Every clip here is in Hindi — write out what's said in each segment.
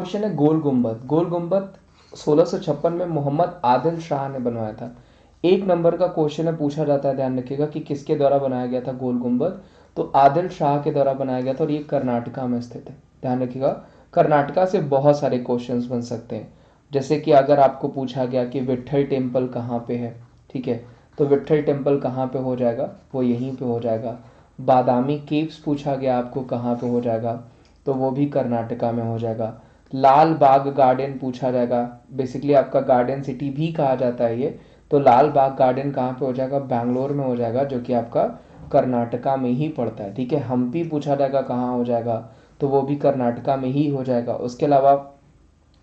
क्वेश्चन है गोल गुम्बद। गोल गुम्बद 1656 में मोहम्मद आदिल शाह ने बनवाया था। एक नंबर का क्वेश्चन है, पूछा जाता है, ध्यान रखिएगा कि किसके द्वारा बनाया गया था गोल गुम्बद। तो आदिल शाह के द्वारा बनाया गया था और ये कर्नाटका में स्थित है। ध्यान रखिएगा, कर्नाटका से बहुत सारे क्वेश्चंस बन सकते हैं। जैसे कि अगर आपको पूछा गया कि विट्ठल टेम्पल कहाँ पे है, ठीक है, तो विट्ठल टेम्पल कहाँ पे हो जाएगा, वो यहीं पे हो जाएगा। बादामी केव्स पूछा गया आपको कहाँ पे हो जाएगा, तो वो भी कर्नाटका में हो जाएगा। लाल बाग गार्डन पूछा जाएगा, बेसिकली आपका गार्डन सिटी भी कहा जाता है ये, तो लाल बाग गार्डन कहाँ पे हो जाएगा, बैंगलोर में हो जाएगा, जो कि आपका कर्नाटका में ही पड़ता है। ठीक है, हम्पी पूछा जाएगा कहाँ हो जाएगा, तो वो भी कर्नाटका में ही हो जाएगा। उसके अलावा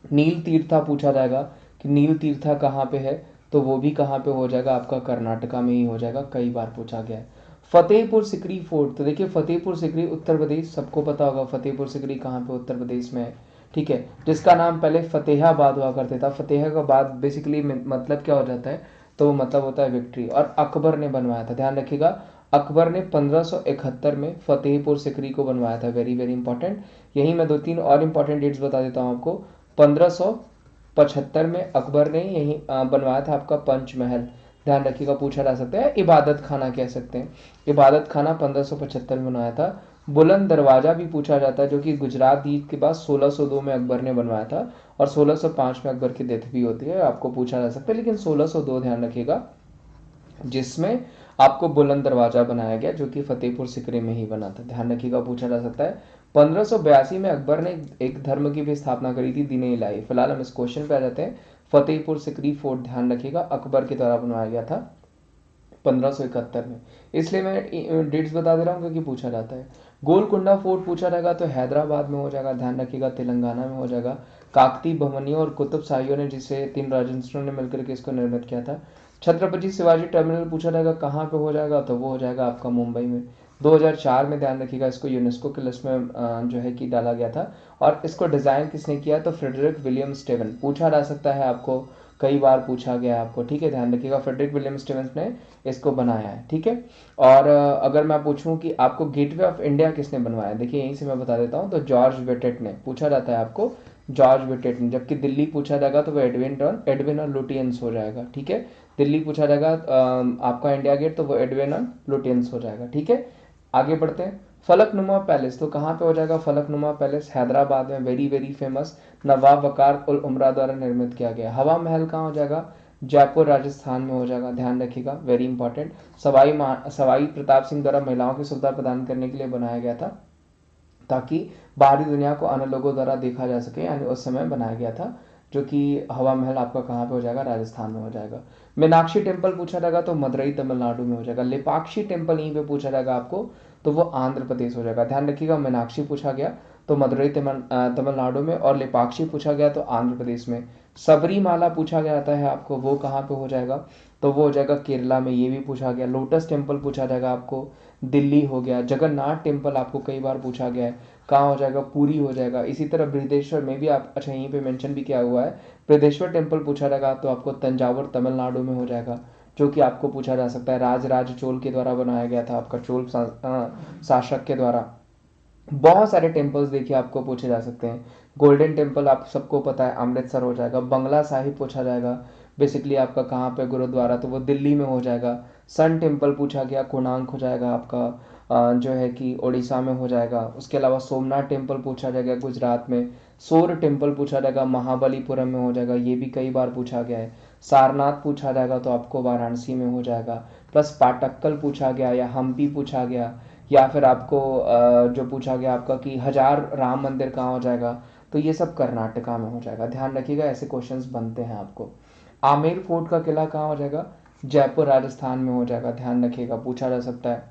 नील तीर्था पूछा जाएगा कि नील तीर्था कहाँ पे है, तो वो भी कहाँ पे हो जाएगा, आपका कर्नाटका में ही हो जाएगा, कई बार पूछा गया है। फतेहपुर सिकरी फोर्ट, तो देखिए फतेहपुर सिकरी उत्तर प्रदेश, सबको पता होगा फतेहपुर सिकरी कहाँ पे उत्तर प्रदेश में है। ठीक है, जिसका नाम पहले फतेहाबाद हुआ करता था। फतेहाबाद बेसिकली मतलब क्या हो जाता है, तो मतलब होता है विक्ट्री, और अकबर ने बनवाया था। ध्यान रखिएगा, अकबर ने 1571 में फतेहपुर सिकरी को बनवाया था। Very very important. यही मैं दो तीन और इंपॉर्टेंट डेट्स बता देता हूँ आपको। 1575 में अकबर ने यही बनवाया था आपका पंचमहल। ध्यान रखिएगा, पूछा जा सकता है, इबादत खाना कह सकते हैं। इबादत खाना 1575 में बनाया था। बुलंद दरवाजा भी पूछा जाता है, जो कि गुजरात जीत के बाद 1602 में अकबर ने बनवाया था, और 1605 में अकबर की डेथ भी होती है, आपको पूछा जा सकता है, लेकिन 1602 ध्यान रखिएगा, जिसमें आपको बुलंद दरवाजा बनाया गया, जो कि फतेहपुर सिकरी में ही बना था। ध्यान रखिएगा, पूछा जा सकता है। 1582 में अकबर ने एक धर्म की भी स्थापना करी थी, दीन इलाही। फिलहाल हम इस क्वेश्चन पे आ जाते हैं। फतेहपुर सिकरी फोर्ट, ध्यान रखिएगा, अकबर के द्वारा बनवाया गया था 1571 में। इसलिए मैं डेट्स बता दे रहा हूँ क्योंकि पूछा जाता है। गोलकुंडा फोर्ट पूछा जाएगा तो हैदराबाद में हो जाएगा। ध्यान रखिएगा, तेलंगाना में हो जाएगा। काकती भवनियों और कुतुब शाहियों ने, जिसे तीन राजवंशों ने मिलकर के इसको निर्मित किया था। छत्रपति शिवाजी टर्मिनल पूछा जाएगा कहाँ पे हो जाएगा, तो वो हो जाएगा आपका मुंबई में। 2004 में, ध्यान रखिएगा, इसको यूनेस्को की लिस्ट में जो है कि डाला गया था। और इसको डिजाइन किसने किया, तो फ्रेडरिक विलियम स्टेवन। पूछा जा सकता है आपको, कई बार पूछा गया है आपको। ठीक है, ध्यान रखिएगा, फ्रेडरिक विलियम स्टेवन ने इसको बनाया है। ठीक है, और अगर मैं पूछूं कि आपको गेटवे ऑफ इंडिया किसने बनवाया, देखिए यहीं से मैं बता देता हूं, तो जॉर्ज विटेट ने। पूछा जाता है आपको, जॉर्ज विटेट ने। जबकि दिल्ली पूछा जाएगा तो वो एडविन और लुटियंस हो जाएगा। ठीक है, दिल्ली पूछा जाएगा आपका इंडिया गेट, तो वो एडविन और लुटियंस हो जाएगा। ठीक है, आगे बढ़ते हैं। फलकनुमा पैलेस तो कहाँ पे हो जाएगा, फलकनुमा पैलेस हैदराबाद में, वेरी वेरी फेमस, नवाब वकार उल उमरा द्वारा निर्मित किया गया। हवा महल कहाँ हो जाएगा, जयपुर राजस्थान में हो जाएगा। ध्यान रखिएगा, वेरी इंपॉर्टेंट। सवाई प्रताप सिंह द्वारा महिलाओं की सुविधा प्रदान करने के लिए बनाया गया था, ताकि बाहरी दुनिया को अन्य लोगों द्वारा देखा जा सके, यानी उस समय बनाया गया था। जो कि हवा महल आपका कहाँ पे हो जाएगा, राजस्थान में हो जाएगा। मीनाक्षी टेम्पल पूछा जाएगा तो मदुरई तमिलनाडु में हो जाएगा। लेपाक्षी टेम्पल यहीं पे पूछा जाएगा आपको, तो वो आंध्र प्रदेश हो जाएगा। ध्यान रखिएगा, मीनाक्षी पूछा गया तो मदुरई तमिलनाडु में, और लेपाक्षी पूछा गया तो आंध्र प्रदेश में। सबरीमाला पूछा जाता है आपको, वो कहाँ पे हो जाएगा, तो वो हो जाएगा केरला में, ये भी पूछा गया। लोटस टेम्पल पूछा जाएगा आपको, दिल्ली हो गया। जगन्नाथ टेम्पल आपको कई बार पूछा गया है, कहाँ हो जाएगा, पूरी हो जाएगा। इसी तरह बृहदेश्वर में भी आप, अच्छा यहीं पे मेंशन भी किया हुआ है, बृहदेश्वर टेम्पल पूछा जाएगा तो आपको तंजावुर तमिलनाडु में हो जाएगा, जो कि आपको पूछा जा सकता है। राजराज चोल के द्वारा बनाया गया था, आपका चोल शासक के द्वारा। बहुत सारे टेम्पल्स देखिए आपको पूछे जा सकते हैं। गोल्डन टेम्पल आप सबको पता है, अमृतसर हो जाएगा। बंगला साहिब पूछा जाएगा, बेसिकली आपका कहाँ पे गुरुद्वारा, तो वो दिल्ली में हो जाएगा। सन टेम्पल पूछा गया, कोणार्क हो जाएगा आपका, जो है कि उड़ीसा में हो जाएगा। उसके अलावा सोमनाथ टेम्पल पूछा जाएगा गुजरात में। सोर टेम्पल पूछा जाएगा, महाबलीपुरम में हो जाएगा, ये भी कई बार पूछा गया है। सारनाथ पूछा जाएगा तो आपको वाराणसी में हो जाएगा। प्लस पाटक्कल पूछा गया, या हम्पी पूछा गया, या फिर आपको जो पूछा गया आपका कि हजार राम मंदिर कहाँ हो जाएगा, तो ये सब कर्नाटका में हो जाएगा। ध्यान रखिएगा, ऐसे क्वेश्चंस बनते हैं आपको। आमेर फोर्ट का किला कहाँ हो जाएगा, जयपुर राजस्थान में हो जाएगा। ध्यान रखिएगा, पूछा जा सकता है,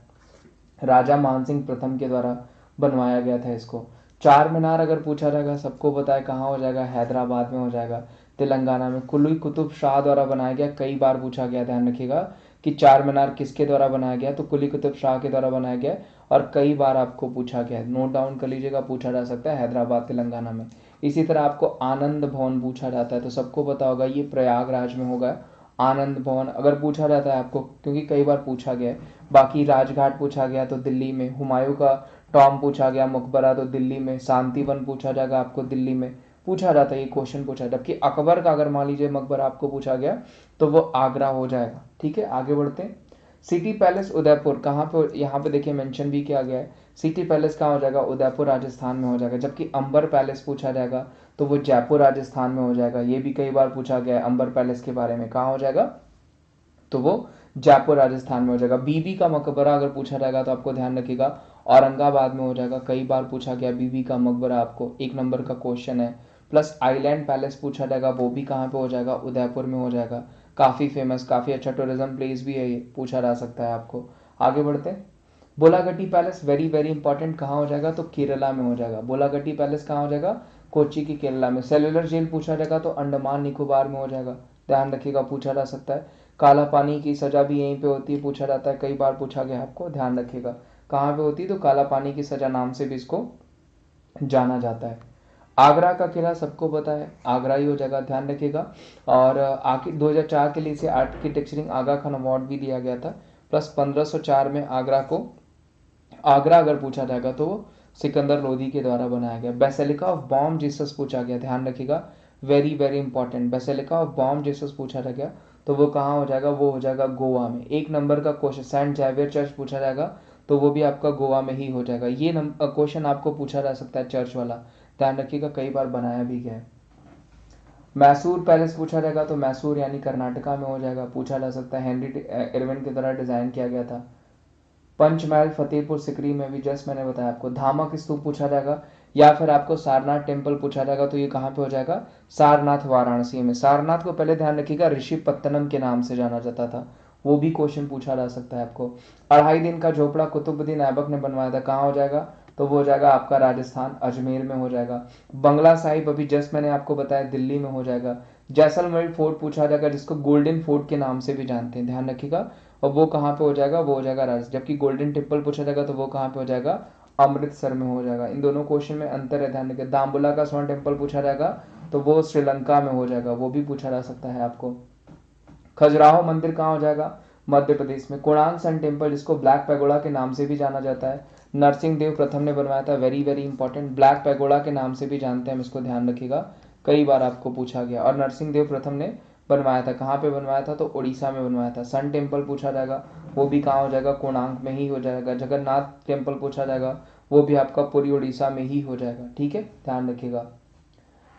राजा मानसिंह प्रथम के द्वारा बनवाया गया था इसको। चार मीनार अगर पूछा जाएगा, सबको बताए कहाँ हो जाएगा, हैदराबाद में हो जाएगा, तेलंगाना में। कुली कुतुब शाह द्वारा बनाया गया, कई बार पूछा गया। ध्यान रखिएगा कि चार मीनार किसके द्वारा बनाया गया, तो कुली कुतुब शाह के द्वारा बनाया गया, और कई बार आपको पूछा गया है। नोट डाउन कर लीजिएगा, पूछा जा सकता है, हैदराबाद तेलंगाना में। इसी तरह आपको आनंद भवन पूछा जाता है, तो सबको पता होगा ये प्रयागराज में होगा। आनंद भवन अगर पूछा जाता है आपको, क्योंकि कई बार पूछा गया है। बाकी राजघाट पूछा गया तो दिल्ली में। हुमायूं का टॉम पूछा गया, मकबरा, तो दिल्ली में। शांतिवन पूछा जाएगा आपको, दिल्ली में। पूछा जाता है, ये क्वेश्चन पूछा। जबकि अकबर का अगर मान लीजिए मकबरा आपको पूछा गया तो वो आगरा हो जाएगा। ठीक है, आगे बढ़ते हैं। सिटी पैलेस उदयपुर कहाँ पे, यहाँ पे देखिए मेंशन भी किया गया है। सिटी पैलेस कहाँ हो जाएगा, उदयपुर राजस्थान में हो जाएगा। जबकि अंबर पैलेस पूछा जाएगा तो वो जयपुर राजस्थान में हो जाएगा। ये भी कई बार पूछा गया है अंबर पैलेस के बारे में, कहाँ हो जाएगा, तो वो जयपुर राजस्थान में हो जाएगा। बीबी का मकबरा अगर पूछा जाएगा तो आपको ध्यान रखिएगा औरंगाबाद में हो जाएगा। कई बार पूछा गया बीबी का मकबरा, आपको 1 नंबर का क्वेश्चन है। प्लस आइलैंड पैलेस पूछा जाएगा, वो भी कहाँ पे हो जाएगा, उदयपुर में हो जाएगा। काफ़ी फेमस, काफ़ी अच्छा टूरिज्म प्लेस भी है, ये पूछा जा सकता है आपको। आगे बढ़ते हैं। बोलागट्टी पैलेस वेरी वेरी इंपॉर्टेंट, कहाँ हो जाएगा, तो केरला में हो जाएगा। बोलागट्टी पैलेस कहाँ हो जाएगा, कोच्चि की केरला में। सेलुलर जेल पूछा जाएगा तो अंडमान निकोबार में हो जाएगा, ध्यान रखिएगा, पूछा जा सकता है। काला पानी की सजा भी यहीं पे होती है, पूछा जाता है, कई बार पूछा गया आपको, ध्यान रखिएगा। कहाँ पे होती है, तो काला पानी की सजा नाम से भी इसको जाना जाता है। आगरा का किला सबको पता है, आगरा ही हो जाएगा, ध्यान रखिएगा। और आखिर 2004 के लिए इसे आर्किटेक्चरिंग आगा खान अवार्ड भी दिया गया था। प्लस 1504 में आगरा अगर पूछा जाएगा तो वो सिकंदर लोदी के द्वारा बनाया गया। बेसिलिका ऑफ बॉम जीसस पूछा गया, ध्यान रखिएगा, very very important. Basilica of Bom Jesus पूछा गया तो वो कहाँ हो जाएगा, वो हो जाएगा गोवा में। 1 नंबर का क्वेश्चन। सेंट जेवियर चर्च पूछा जाएगा तो वो भी आपका गोवा में ही हो जाएगा। ये क्वेश्चन आपको पूछा जा सकता है चर्च वाला, ध्यान रखिएगा, कई बार बनाया भी गया है। मैसूर पैलेस पूछा जाएगा तो मैसूर यानी कर्नाटका में हो जाएगा, पूछा जा सकता है, हेनरी इरविन के द्वारा डिजाइन किया गया था। पंचमहल फतेहपुर सिकरी में भी जस्ट मैंने बताया आपको। धामक स्तूप पूछा जाएगा या फिर आपको सारनाथ टेम्पल पूछा जाएगा तो ये कहाँ पे हो जाएगा, सारनाथ वाराणसी में। सारनाथ को पहले ध्यान रखिएगा ऋषि पत्तनम के नाम से जाना जाता था, वो भी क्वेश्चन पूछा जा सकता है आपको। 2.5 दिन का झोपड़ा कुतुबुद्दीन ऐबक ने बनवाया था, कहाँ हो जाएगा, तो वो हो जाएगा आपका राजस्थान अजमेर में हो जाएगा। बंगला साहिब अभी जस्ट मैंने आपको बताया दिल्ली में हो जाएगा। जैसलमेर फोर्ट पूछा जाएगा जिसको गोल्डन फोर्ट के नाम से भी जानते हैं, ध्यान रखिएगा, और वो कहाँ पे हो जाएगा, वो हो जाएगा राजस्थान। जबकि गोल्डन टेम्पल पूछा जाएगा तो वो कहाँ पे हो जाएगा, अमृतसर में हो जाएगा। इन दोनों क्वेश्चन में अंतर है, ध्यान रखिए। दाम्बुला का स्वर्ण टेम्पल पूछा जाएगा तो वो श्रीलंका में हो जाएगा, वो भी पूछा जा सकता है आपको। खजुराहो मंदिर कहाँ हो जाएगा, मध्य प्रदेश में। कोणार्क सन टेम्पल जिसको ब्लैक पैगोडा के नाम से भी जाना जाता है, नरसिंह देव प्रथम ने बनवाया था, very very important, black pagoda के नाम से भी जानते हैं हम इसको, ध्यान रखिएगा, कई बार आपको पूछा गया। और नरसिंह देव प्रथम ने बनवाया था, कहाँ पे बनवाया था, तो उड़ीसा में बनवाया था। सन टेम्पल पूछा जाएगा वो भी कहाँ हो जाएगा, कोणार्क में ही हो जाएगा। जगन्नाथ टेम्पल पूछा जाएगा वो भी आपका पूरी उड़ीसा में ही हो जाएगा, ठीक है, ध्यान रखिएगा।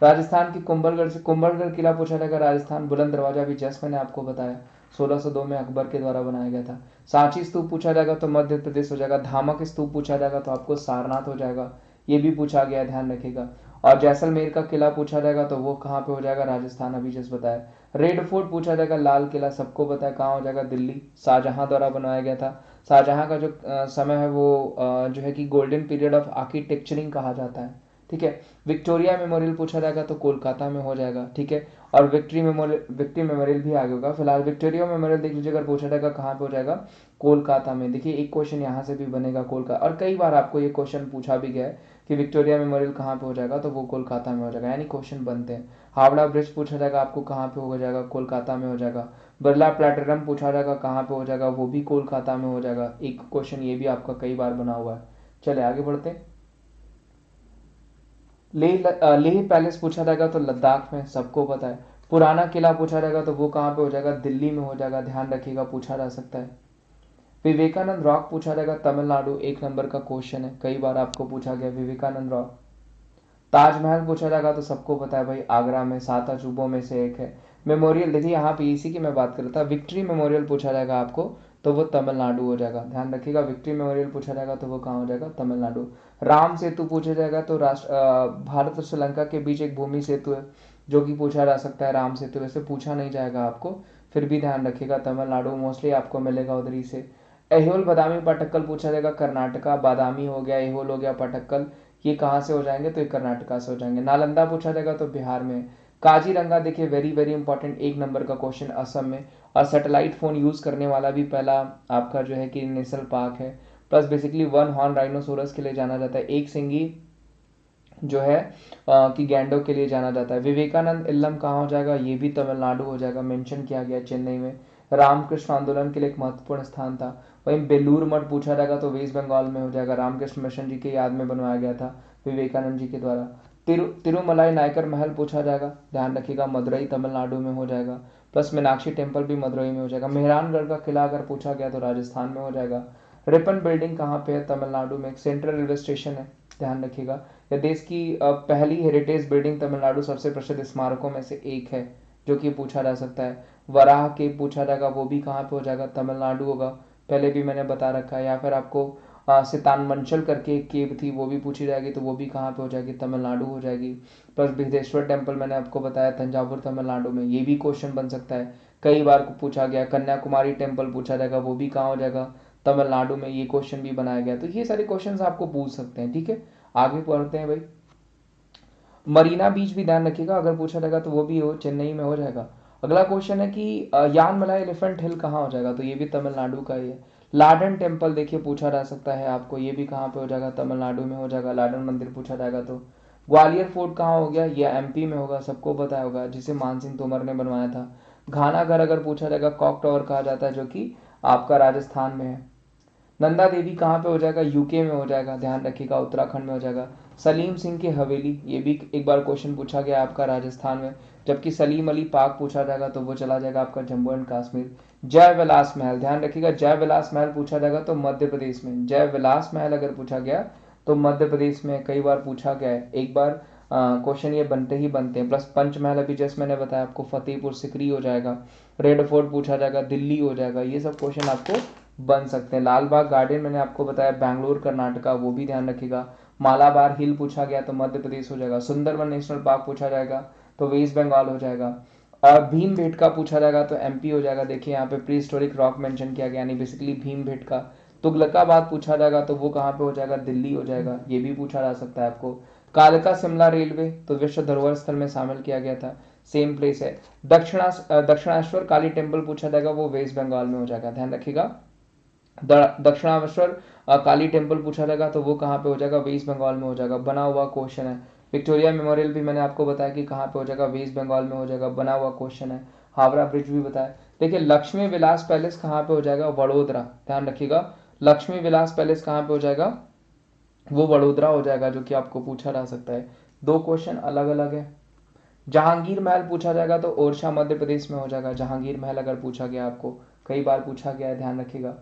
राजस्थान की कुंभलगढ़ से कुंभलगढ़ किला पूछा जाएगा राजस्थान। बुलंद दरवाजा भी जस्ट मैंने आपको बताया 1602 में अकबर के द्वारा बनाया गया था। सांची स्तूप पूछा जाएगा तो मध्य प्रदेश हो जाएगा। धामक स्तूप पूछा जाएगा तो आपको सारनाथ हो जाएगा, ये भी पूछा गया है, ध्यान रखिएगा। और जैसलमेर का किला पूछा जाएगा तो वो कहाँ पे हो जाएगा, राजस्थान, अभी जस्ट बताया। रेड फोर्ट पूछा जाएगा, लाल किला सबको पता है कहाँ हो जाएगा, दिल्ली, शाहजहां द्वारा बनाया गया था। शाहजहां का जो समय है वो जो है कि गोल्डन पीरियड ऑफ आर्किटेक्चरिंग कहा जाता है, ठीक है। विक्टोरिया मेमोरियल पूछा जाएगा तो कोलकाता में हो जाएगा, ठीक है। और विक्ट्री मेमोरियल भी आगे होगा। फिलहाल विक्टोरिया मेमोरियल देख लीजिए, अगर पूछा जाएगा कहाँ पे हो जाएगा, कोलकाता में। देखिए एक क्वेश्चन यहाँ से भी बनेगा कोलकाता, और कई बार आपको ये क्वेश्चन पूछा भी गया है कि विक्टोरिया मेमोरियल कहाँ पे हो जाएगा, तो वो कोलकाता में हो जाएगा, यानी क्वेश्चन बनते हैं। हावड़ा ब्रिज पूछा जाएगा आपको कहाँ पे हो जाएगा, कोलकाता में हो जाएगा। बिरला प्लेटेरियम पूछा जाएगा कहाँ पे हो जाएगा, वो भी कोलकाता में हो जाएगा। एक क्वेश्चन ये भी आपका कई बार बना हुआ है। चले आगे बढ़ते हैं। लेह पैलेस पूछा जाएगा तो लद्दाख में, सबको पता है। पुराना किला पूछा जाएगा तो वो कहाँ पे हो जाएगा, दिल्ली में हो जाएगा, ध्यान रखिएगा, पूछा जा सकता है। विवेकानंद रॉक पूछा जाएगा तमिलनाडु, 1 नंबर का क्वेश्चन है, कई बार आपको पूछा गया विवेकानंद रॉक। ताजमहल पूछा जाएगा तो सबको पता है भाई, आगरा में 7 अजूबों में से एक है। मेमोरियल देखिए यहाँ पे इसी की मैं बात कर रहा था, विक्ट्री मेमोरियल पूछा जाएगा आपको तो वो तमिलनाडु हो जाएगा, ध्यान रखिएगा। विक्ट्री मेमोरियल पूछा जाएगा तो वो कहाँ हो जाएगा, तमिलनाडु। राम सेतु पूछा जाएगा तो भारत और श्रीलंका के बीच एक भूमि सेतु है जो कि पूछा जा सकता है, राम सेतु। वैसे पूछा नहीं जाएगा आपको, फिर भी ध्यान रखिएगा, तमिलनाडु मोस्टली आपको मिलेगा उधर ही से। एहोल बादामी पटक्कल पूछा जाएगा, कर्नाटका, बादामी हो गया, एहोल हो गया, पटक्कल, ये कहाँ से हो जाएंगे, तो ये कर्नाटका से हो जाएंगे। नालंदा पूछा जाएगा तो बिहार में। काजीरंगा देखिए वेरी वेरी इंपॉर्टेंट, 1 नंबर का क्वेश्चन, असम में। और सैटेलाइट फोन यूज करने वाला भी पहला आपका जो है कि नेशनल पार्क है। प्लस बेसिकली 1 हॉर्न राइनोसोरस के लिए जाना जाता है, एक सिंगी जो है कि गैंडो के लिए जाना जाता है। विवेकानंद इल्लम कहाँ हो जाएगा, ये भी तमिलनाडु हो जाएगा, मेंशन किया गया चेन्नई में। रामकृष्ण आंदोलन के लिए एक महत्वपूर्ण स्थान था। वहीं बेलूर मठ पूछा जाएगा तो वेस्ट बंगाल में हो जाएगा, रामकृष्ण मिशन जी के याद में बनवाया गया था विवेकानंद जी के द्वारा। तिरुमलाई नायकर महल पूछा जाएगा, ध्यान रखिएगा मदुरई तमिलनाडु में हो जाएगा। प्लस मीनाक्षी टेम्पल भी मदुरई में हो जाएगा। मेहरानगढ़ का किला अगर पूछा गया तो राजस्थान में हो जाएगा। रिपन बिल्डिंग कहाँ पे है? तमिलनाडु में। सेंट्रल रेलवे स्टेशन है, ध्यान रखिएगा। यह देश की पहली हेरिटेज बिल्डिंग तमिलनाडु सबसे प्रसिद्ध स्मारकों में से एक है, जो कि पूछा जा सकता है। वराह के पूछा जाएगा, वो भी कहाँ पे हो जाएगा? तमिलनाडु होगा, पहले भी मैंने बता रखा है। या फिर आपको सितानमंचल करके एक केव थी, वो भी पूछी जाएगी, तो वो भी कहाँ पे हो जाएगी? तमिलनाडु हो जाएगी। प्लस बृहदेश्वर टेम्पल मैंने आपको बताया तंजावुर तमिलनाडु में, ये भी क्वेश्चन बन सकता है, कई बार को पूछा गया। कन्याकुमारी टेम्पल पूछा जाएगा, वो भी कहाँ हो जाएगा? तमिलनाडु में, ये क्वेश्चन भी बनाया गया। तो ये सारे क्वेश्चन आपको पूछ सकते हैं, ठीक है। आगे पढ़ते हैं भाई। मरीना बीच भी ध्यान रखिएगा, अगर पूछा जाएगा तो वो भी हो चेन्नई में हो जाएगा। अगला क्वेश्चन है कि यानमलाई एलिफेंट हिल कहाँ हो जाएगा? तो ये भी तमिलनाडु का ही है। लाडन टेम्पल देखिए पूछा जा सकता है आपको, ये भी कहाँ पे हो जाएगा? तमिलनाडु में हो जाएगा। लाडन मंदिर पूछा जाएगा तो। ग्वालियर फोर्ट कहाँ हो गया? ये एमपी में होगा, सबको पता होगा, जिसे मानसिंह तोमर ने बनवाया था। घाना घर अगर पूछा जाएगा, कॉक टावर कहा जाता है, जो कि आपका राजस्थान में है। नंदा देवी कहाँ पे हो जाएगा? यूके में हो जाएगा, ध्यान रखिएगा, उत्तराखंड में हो जाएगा। सलीम सिंह की हवेली, ये भी एक बार क्वेश्चन पूछा गया आपका राजस्थान में। जबकि सलीम अली पार्क पूछा जाएगा तो वो चला जाएगा आपका जम्मू एंड कश्मीर। जय विलास महल, ध्यान रखिएगा, जय विलास महल पूछा जाएगा तो मध्य प्रदेश में। जय विलास महल अगर पूछा गया तो मध्य प्रदेश में, कई बार पूछा गया है, एक बार क्वेश्चन ये बनते ही बनते हैं। प्लस पंचमहल अभी जैसे मैंने बताया आपको फतेहपुर सिकरी हो जाएगा। रेड फोर्ट पूछा जाएगा, दिल्ली हो जाएगा। ये सब क्वेश्चन आपको बन सकते हैं। लाल बाग गार्डन मैंने आपको बताया बैंगलोर कर्नाटका, वो भी ध्यान रखिएगा। मालाबार हिल पूछा गया तो मध्य प्रदेश हो जाएगा। सुंदरबन नेशनल पार्क पूछा जाएगा तो वेस्ट बंगाल हो जाएगा। और भीम भेटका पूछा जाएगा तो एमपी हो जाएगा। देखिए यहाँ पे प्री हिस्टोरिक रॉक मेंशन किया गया, यानी बेसिकली भीम भेटका। तुगलकाबाद पूछा जाएगा तो वो कहाँ पे हो जाएगा? दिल्ली हो जाएगा, ये भी पूछा जा सकता है आपको। कालका शिमला रेलवे तो विश्व धरोहर स्थल में शामिल किया गया था, सेम प्लेस है। दक्षिणेश्वर काली टेम्पल पूछा जाएगा, वो वेस्ट बंगाल में हो जाएगा, ध्यान रखिएगा। दक्षिणाश्वर काली टेम्पल पूछा जाएगा तो वो कहाँ पे हो जाएगा? वेस्ट बंगाल में हो जाएगा, बना हुआ क्वेश्चन है। विक्टोरिया मेमोरियल भी मैंने आपको बताया कि कहाँ पे हो जाएगा? वेस्ट बंगाल में हो जाएगा, बना हुआ क्वेश्चन है। हावड़ा ब्रिज भी बताया। देखिए लक्ष्मी विलास पैलेस कहाँ पे हो जाएगा? वडोदरा, ध्यान रखिएगा, लक्ष्मी विलास पैलेस कहाँ पे हो जाएगा? वो वडोदरा हो जाएगा, जो कि आपको पूछा जा सकता है। दो क्वेश्चन अलग अलग है। जहांगीर महल पूछा जाएगा तो ओरछा मध्य प्रदेश में हो जाएगा। जहांगीर महल अगर पूछा गया आपको, कई बार पूछा गया है, ध्यान रखिएगा।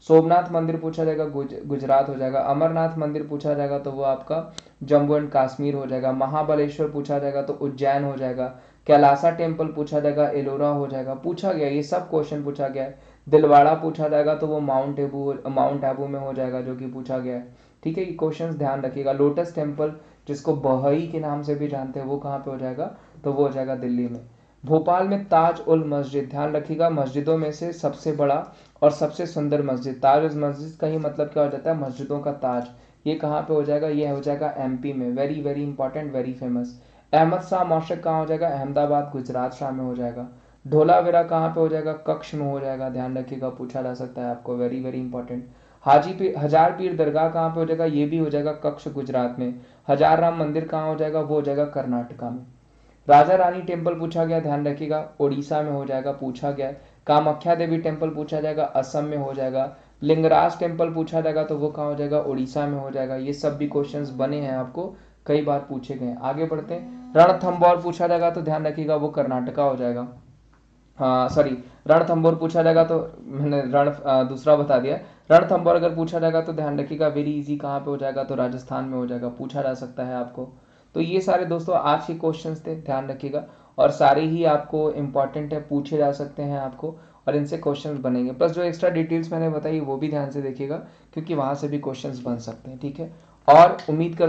सोमनाथ मंदिर पूछा जाएगा, गुजरात हो जाएगा। अमरनाथ मंदिर पूछा जाएगा तो वो आपका जम्मू एंड कश्मीर हो जाएगा। महाबलेश्वर पूछा जाएगा तो उज्जैन हो जाएगा। कैलासा टेम्पल पूछा जाएगा, एलोरा हो जाएगा। पूछा गया, ये सब क्वेश्चन पूछा गया है। दिलवाड़ा पूछा जाएगा तो वो माउंट आबू में हो जाएगा, जो कि पूछा गया है, ठीक है। ये क्वेश्चन ध्यान रखिएगा। लोटस टेम्पल, जिसको बहई के नाम से भी जानते हैं, वो कहाँ पे हो जाएगा? तो वो हो जाएगा दिल्ली में। भोपाल में ताज उल मस्जिद, ध्यान रखिएगा, मस्जिदों में से सबसे बड़ा और सबसे सुंदर मस्जिद। ताज उल मस्जिद का ही मतलब क्या हो जाता है? मस्जिदों का ताज। ये कहाँ पे हो जाएगा? ये हो जाएगा एमपी में। Very very important, very famous. Ahmad Shah mosque कहाँ हो जाएगा? अहमदाबाद गुजरात शाह में हो जाएगा। ढोलावीरा कहाँ पे हो जाएगा? कच्छ में हो जाएगा, ध्यान रखिएगा, पूछा जा सकता है आपको, वेरी वेरी इंपॉर्टेंट। हजार पीर दरगाह कहाँ पे हो जाएगा? ये भी हो जाएगा कच्छ गुजरात में। हजार राम मंदिर कहाँ हो जाएगा? वो हो जाएगा कर्नाटका में। राजा रानी टेम्पल पूछा गया, ध्यान रखिएगा, ओडिशा में हो जाएगा, पूछा गया। कामाख्या देवी टेम्पल पूछा जाएगा, असम में हो जाएगा। लिंगराज टेम्पल पूछा जाएगा तो वो कहाँ हो जाएगा? उड़ीसा में हो जाएगा। ये सब भी क्वेश्चंस बने हैं, आपको कई बार पूछे गए। आगे बढ़ते हैं। रणथंबोर पूछा जाएगा तो ध्यान रखिएगा, वो कर्नाटका हो जाएगा। हाँ सॉरी, रणथंबोर पूछा जाएगा तो मैंने दूसरा बता दिया। रणथंबोर अगर पूछा जाएगा तो ध्यान रखिएगा, वेरी इजी, कहाँ पे हो जाएगा? तो राजस्थान में हो जाएगा, पूछा जा सकता है आपको। तो ये सारे दोस्तों आज के क्वेश्चंस थे, ध्यान रखिएगा, और सारे ही आपको इंपॉर्टेंट है, पूछे जा सकते हैं आपको, और इनसे क्वेश्चंस बनेंगे। प्लस जो एक्स्ट्रा डिटेल्स मैंने बताई वो भी ध्यान से देखिएगा, क्योंकि वहां से भी क्वेश्चंस बन सकते हैं, ठीक है। और उम्मीद कर